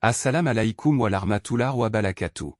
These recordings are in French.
Assalamu alaikum wa rahmatullah wa barakatuh.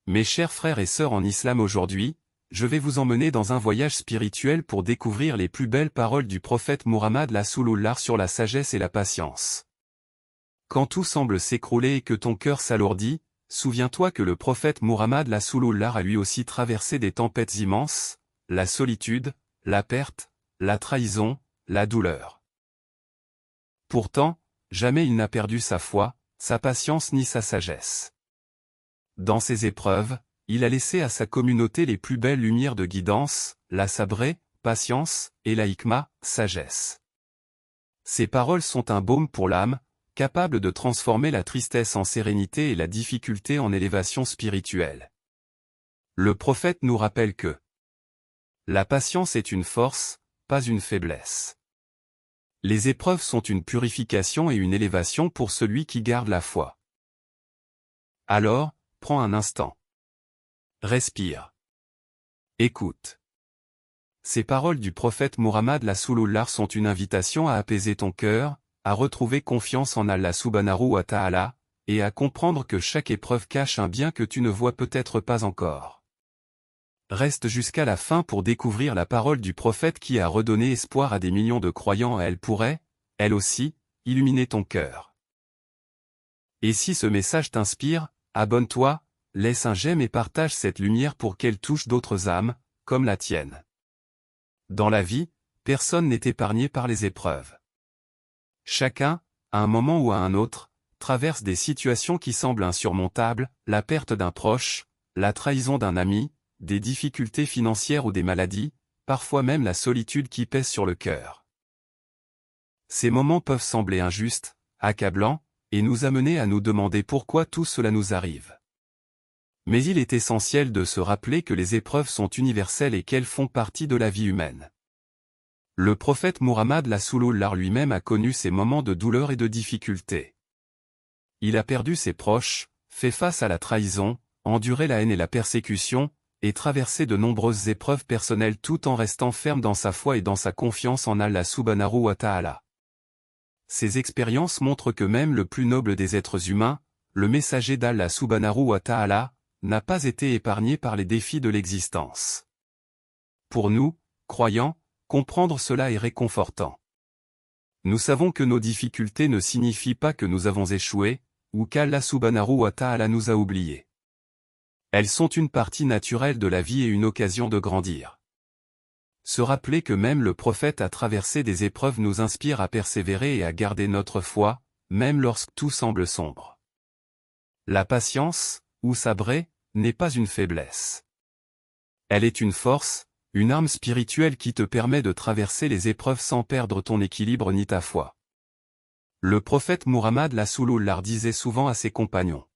Mes chers frères et sœurs en islam, aujourd'hui, je vais vous emmener dans un voyage spirituel pour découvrir les plus belles paroles du prophète Muhammad Rasulullah sur la sagesse et la patience. Quand tout semble s'écrouler et que ton cœur s'alourdit, souviens-toi que le prophète Muhammad Rasulullah a lui aussi traversé des tempêtes immenses, la solitude, la perte, la trahison, la douleur. Pourtant, jamais il n'a perdu sa foi, sa patience ni sa sagesse. Dans ces épreuves, il a laissé à sa communauté les plus belles lumières de guidance, la sabrée, patience, et la hikma, sagesse. Ces paroles sont un baume pour l'âme, capable de transformer la tristesse en sérénité et la difficulté en élévation spirituelle. Le prophète nous rappelle que la patience est une force, pas une faiblesse. Les épreuves sont une purification et une élévation pour celui qui garde la foi. Alors, prends un instant. Respire. Écoute. Ces paroles du prophète Muhammad Rasulullah sont une invitation à apaiser ton cœur, à retrouver confiance en Allah subhanahu wa ta'ala, et à comprendre que chaque épreuve cache un bien que tu ne vois peut-être pas encore. Reste jusqu'à la fin pour découvrir la parole du prophète qui a redonné espoir à des millions de croyants. Elle pourrait, elle aussi, illuminer ton cœur. Et si ce message t'inspire, abonne-toi, laisse un j'aime et partage cette lumière pour qu'elle touche d'autres âmes, comme la tienne. Dans la vie, personne n'est épargné par les épreuves. Chacun, à un moment ou à un autre, traverse des situations qui semblent insurmontables, la perte d'un proche, la trahison d'un ami, des difficultés financières ou des maladies, parfois même la solitude qui pèse sur le cœur. Ces moments peuvent sembler injustes, accablants, et nous amener à nous demander pourquoi tout cela nous arrive. Mais il est essentiel de se rappeler que les épreuves sont universelles et qu'elles font partie de la vie humaine. Le prophète Muhammad Rasulullah lui-même a connu ces moments de douleur et de difficulté. Il a perdu ses proches, fait face à la trahison, enduré la haine et la persécution, et traversé de nombreuses épreuves personnelles tout en restant ferme dans sa foi et dans sa confiance en Allah subhanahu wa ta'ala. Ces expériences montrent que même le plus noble des êtres humains, le messager d'Allah subhanahu wa ta'ala, n'a pas été épargné par les défis de l'existence. Pour nous, croyants, comprendre cela est réconfortant. Nous savons que nos difficultés ne signifient pas que nous avons échoué, ou qu'Allah subhanahu wa ta'ala nous a oubliés. Elles sont une partie naturelle de la vie et une occasion de grandir. Se rappeler que même le prophète a traversé des épreuves nous inspire à persévérer et à garder notre foi, même lorsque tout semble sombre. La patience, ou sabrée, n'est pas une faiblesse. Elle est une force, une arme spirituelle qui te permet de traverser les épreuves sans perdre ton équilibre ni ta foi. Le prophète Muhammad Rasulullah disait souvent à ses compagnons: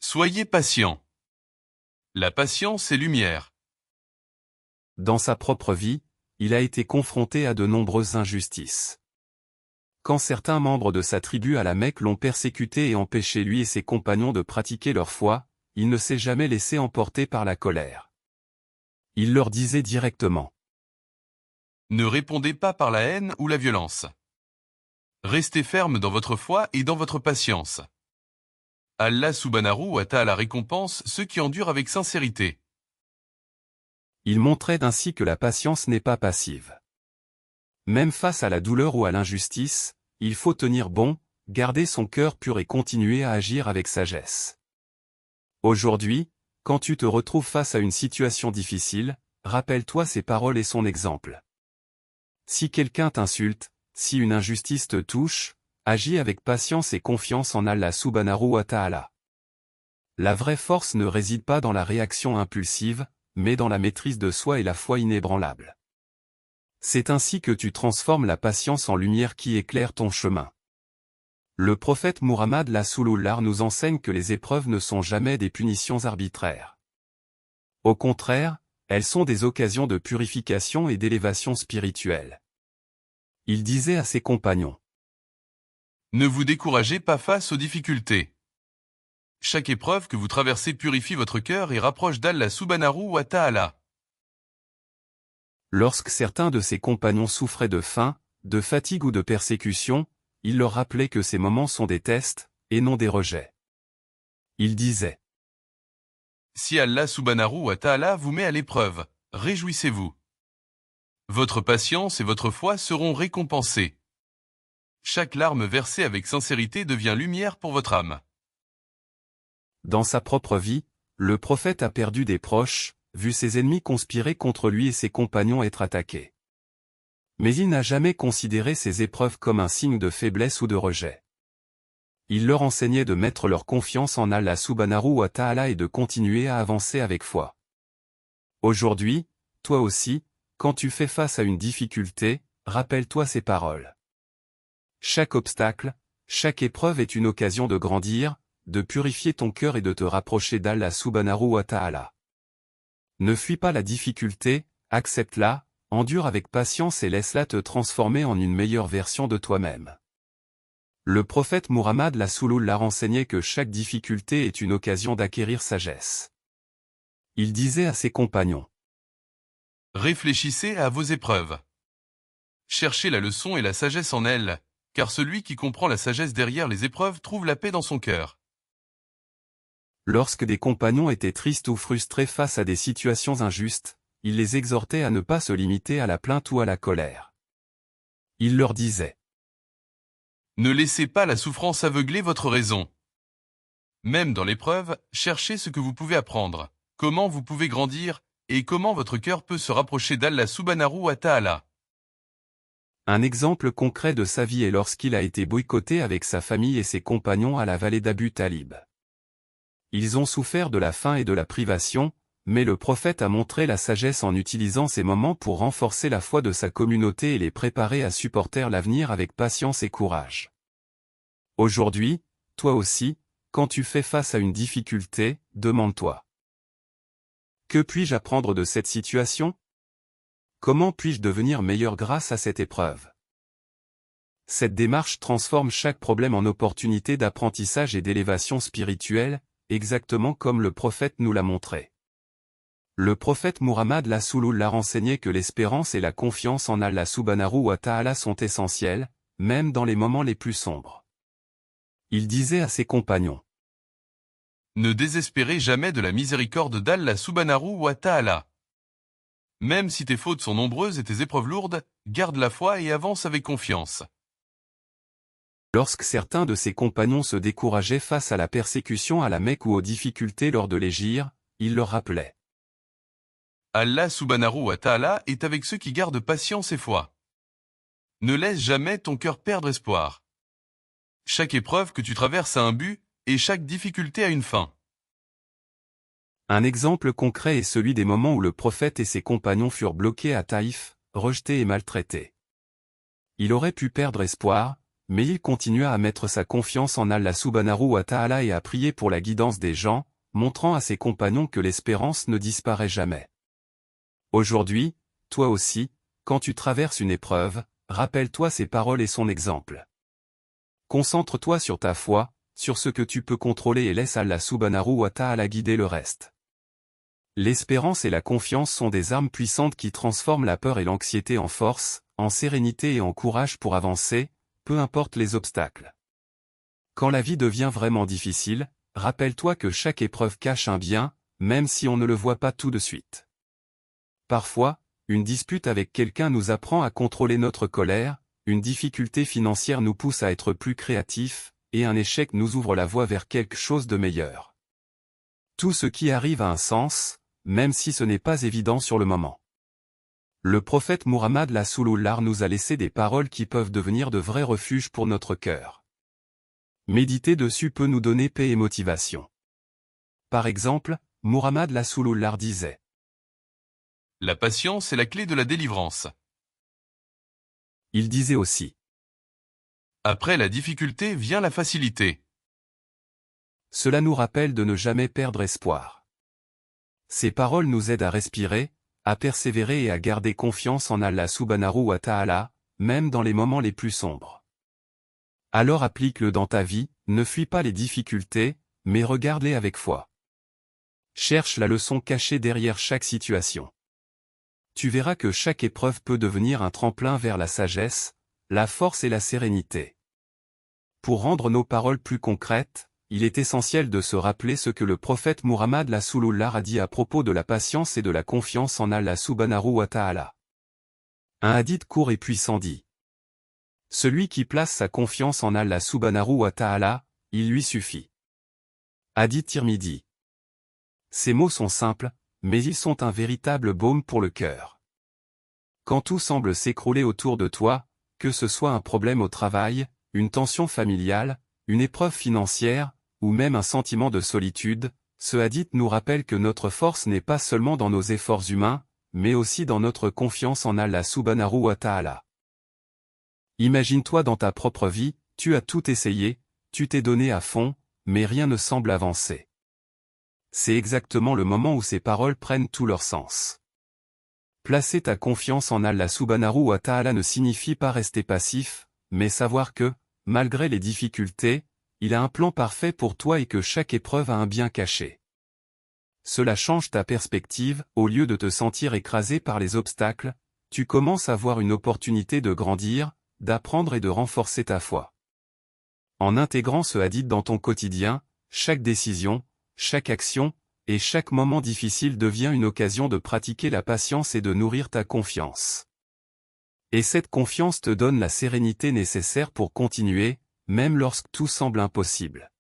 Soyez patients. La patience est lumière. Dans sa propre vie, il a été confronté à de nombreuses injustices. Quand certains membres de sa tribu à la Mecque l'ont persécuté et empêché lui et ses compagnons de pratiquer leur foi, il ne s'est jamais laissé emporter par la colère. Il leur disait directement: Ne répondez pas par la haine ou la violence. Restez ferme dans votre foi et dans votre patience. Allah subhanahu wa ta'ala récompense ceux qui endurent avec sincérité. Il montrait ainsi que la patience n'est pas passive. Même face à la douleur ou à l'injustice, il faut tenir bon, garder son cœur pur et continuer à agir avec sagesse. Aujourd'hui, quand tu te retrouves face à une situation difficile, rappelle-toi ces paroles et son exemple. Si quelqu'un t'insulte, si une injustice te touche, agis avec patience et confiance en Allah subhanahu wa ta'ala. La vraie force ne réside pas dans la réaction impulsive, mais dans la maîtrise de soi et la foi inébranlable. C'est ainsi que tu transformes la patience en lumière qui éclaire ton chemin. Le prophète Muhammad Rasulullah nous enseigne que les épreuves ne sont jamais des punitions arbitraires. Au contraire, elles sont des occasions de purification et d'élévation spirituelle. Il disait à ses compagnons: Ne vous découragez pas face aux difficultés. Chaque épreuve que vous traversez purifie votre cœur et rapproche d'Allah subhanahu wa ta'ala. Lorsque certains de ses compagnons souffraient de faim, de fatigue ou de persécution, il leur rappelait que ces moments sont des tests, et non des rejets. Il disait: Si Allah subhanahu wa ta'ala vous met à l'épreuve, réjouissez-vous. Votre patience et votre foi seront récompensées. Chaque larme versée avec sincérité devient lumière pour votre âme. Dans sa propre vie, le prophète a perdu des proches, vu ses ennemis conspirer contre lui et ses compagnons être attaqués. Mais il n'a jamais considéré ces épreuves comme un signe de faiblesse ou de rejet. Il leur enseignait de mettre leur confiance en Allah subhanahu wa ta'ala et de continuer à avancer avec foi. Aujourd'hui, toi aussi, quand tu fais face à une difficulté, rappelle-toi ces paroles. Chaque obstacle, chaque épreuve est une occasion de grandir, de purifier ton cœur et de te rapprocher d'Allah subhanahu wa ta'ala. Ne fuis pas la difficulté, accepte-la, endure avec patience et laisse-la te transformer en une meilleure version de toi-même. Le prophète Muhammad l'a renseigné que chaque difficulté est une occasion d'acquérir sagesse. Il disait à ses compagnons: Réfléchissez à vos épreuves. Cherchez la leçon et la sagesse en elles, car celui qui comprend la sagesse derrière les épreuves trouve la paix dans son cœur. Lorsque des compagnons étaient tristes ou frustrés face à des situations injustes, il les exhortait à ne pas se limiter à la plainte ou à la colère. Il leur disait: Ne laissez pas la souffrance aveugler votre raison. Même dans l'épreuve, cherchez ce que vous pouvez apprendre, comment vous pouvez grandir, et comment votre cœur peut se rapprocher d'Allah subhanahu wa ta'ala. Un exemple concret de sa vie est lorsqu'il a été boycotté avec sa famille et ses compagnons à la vallée d'Abu Talib. Ils ont souffert de la faim et de la privation, mais le prophète a montré la sagesse en utilisant ces moments pour renforcer la foi de sa communauté et les préparer à supporter l'avenir avec patience et courage. Aujourd'hui, toi aussi, quand tu fais face à une difficulté, demande-toi: que puis-je apprendre de cette situation? Comment puis-je devenir meilleur grâce à cette épreuve? Cette démarche transforme chaque problème en opportunité d'apprentissage et d'élévation spirituelle, exactement comme le prophète nous l'a montré. Le prophète Muhammad l'a renseigné que l'espérance et la confiance en Allah subhanahu wa ta'ala sont essentielles, même dans les moments les plus sombres. Il disait à ses compagnons: Ne désespérez jamais de la miséricorde d'Allah subhanahu wa ta'ala. Même si tes fautes sont nombreuses et tes épreuves lourdes, garde la foi et avance avec confiance. Lorsque certains de ses compagnons se décourageaient face à la persécution à la Mecque ou aux difficultés lors de l'hégire, il leur rappelait: Allah subhanahu wa ta'ala est avec ceux qui gardent patience et foi. Ne laisse jamais ton cœur perdre espoir. Chaque épreuve que tu traverses a un but, et chaque difficulté a une fin. Un exemple concret est celui des moments où le prophète et ses compagnons furent bloqués à Taïf, rejetés et maltraités. Il aurait pu perdre espoir, mais il continua à mettre sa confiance en Allah subhanahu wa ta'ala et à prier pour la guidance des gens, montrant à ses compagnons que l'espérance ne disparaît jamais. Aujourd'hui, toi aussi, quand tu traverses une épreuve, rappelle-toi ces paroles et son exemple. Concentre-toi sur ta foi, sur ce que tu peux contrôler et laisse Allah subhanahu wa ta'ala guider le reste. L'espérance et la confiance sont des armes puissantes qui transforment la peur et l'anxiété en force, en sérénité et en courage pour avancer, peu importe les obstacles. Quand la vie devient vraiment difficile, rappelle-toi que chaque épreuve cache un bien, même si on ne le voit pas tout de suite. Parfois, une dispute avec quelqu'un nous apprend à contrôler notre colère, une difficulté financière nous pousse à être plus créatifs, et un échec nous ouvre la voie vers quelque chose de meilleur. Tout ce qui arrive a un sens, même si ce n'est pas évident sur le moment. Le prophète Muhammad nous a laissé des paroles qui peuvent devenir de vrais refuges pour notre cœur. Méditer dessus peut nous donner paix et motivation. Par exemple, Muhammad disait: La patience est la clé de la délivrance. Il disait aussi: Après la difficulté vient la facilité. Cela nous rappelle de ne jamais perdre espoir. Ces paroles nous aident à respirer, à persévérer et à garder confiance en Allah subhanahu wa ta'ala, même dans les moments les plus sombres. Alors applique-le dans ta vie, ne fuis pas les difficultés, mais regarde-les avec foi. Cherche la leçon cachée derrière chaque situation. Tu verras que chaque épreuve peut devenir un tremplin vers la sagesse, la force et la sérénité. Pour rendre nos paroles plus concrètes, il est essentiel de se rappeler ce que le prophète Muhammad a dit à propos de la patience et de la confiance en Allah subhanahu wa ta'ala. Un hadith court et puissant dit: celui qui place sa confiance en Allah subhanahu wa ta'ala, il lui suffit. Hadith Tirmidhi. Ces mots sont simples, mais ils sont un véritable baume pour le cœur. Quand tout semble s'écrouler autour de toi, que ce soit un problème au travail, une tension familiale, une épreuve financière, ou même un sentiment de solitude, ce hadith nous rappelle que notre force n'est pas seulement dans nos efforts humains, mais aussi dans notre confiance en Allah subhanahu wa ta'ala. Imagine-toi dans ta propre vie, tu as tout essayé, tu t'es donné à fond, mais rien ne semble avancer. C'est exactement le moment où ces paroles prennent tout leur sens. Placer ta confiance en Allah subhanahu wa ta'ala ne signifie pas rester passif, mais savoir que, malgré les difficultés, il a un plan parfait pour toi et que chaque épreuve a un bien caché. Cela change ta perspective, au lieu de te sentir écrasé par les obstacles, tu commences à voir une opportunité de grandir, d'apprendre et de renforcer ta foi. En intégrant ce hadith dans ton quotidien, chaque décision, chaque action, et chaque moment difficile devient une occasion de pratiquer la patience et de nourrir ta confiance. Et cette confiance te donne la sérénité nécessaire pour continuer, même lorsque tout semble impossible.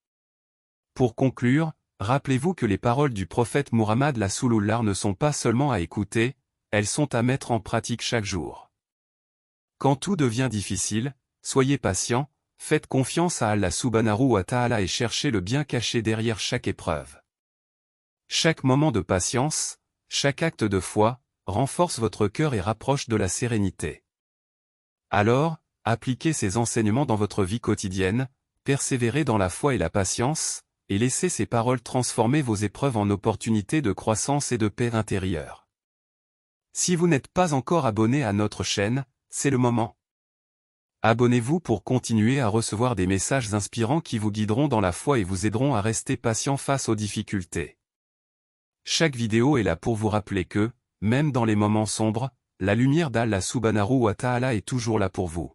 Pour conclure, rappelez-vous que les paroles du prophète Muhammad ne sont pas seulement à écouter, elles sont à mettre en pratique chaque jour. Quand tout devient difficile, soyez patient, faites confiance à Allah subhanahu wa ta'ala et cherchez le bien caché derrière chaque épreuve. Chaque moment de patience, chaque acte de foi, renforce votre cœur et rapproche de la sérénité. Alors, appliquez ces enseignements dans votre vie quotidienne, persévérez dans la foi et la patience, et laissez ces paroles transformer vos épreuves en opportunités de croissance et de paix intérieure. Si vous n'êtes pas encore abonné à notre chaîne, c'est le moment. Abonnez-vous pour continuer à recevoir des messages inspirants qui vous guideront dans la foi et vous aideront à rester patient face aux difficultés. Chaque vidéo est là pour vous rappeler que, même dans les moments sombres, la lumière d'Allah subhanahu wa ta'ala est toujours là pour vous.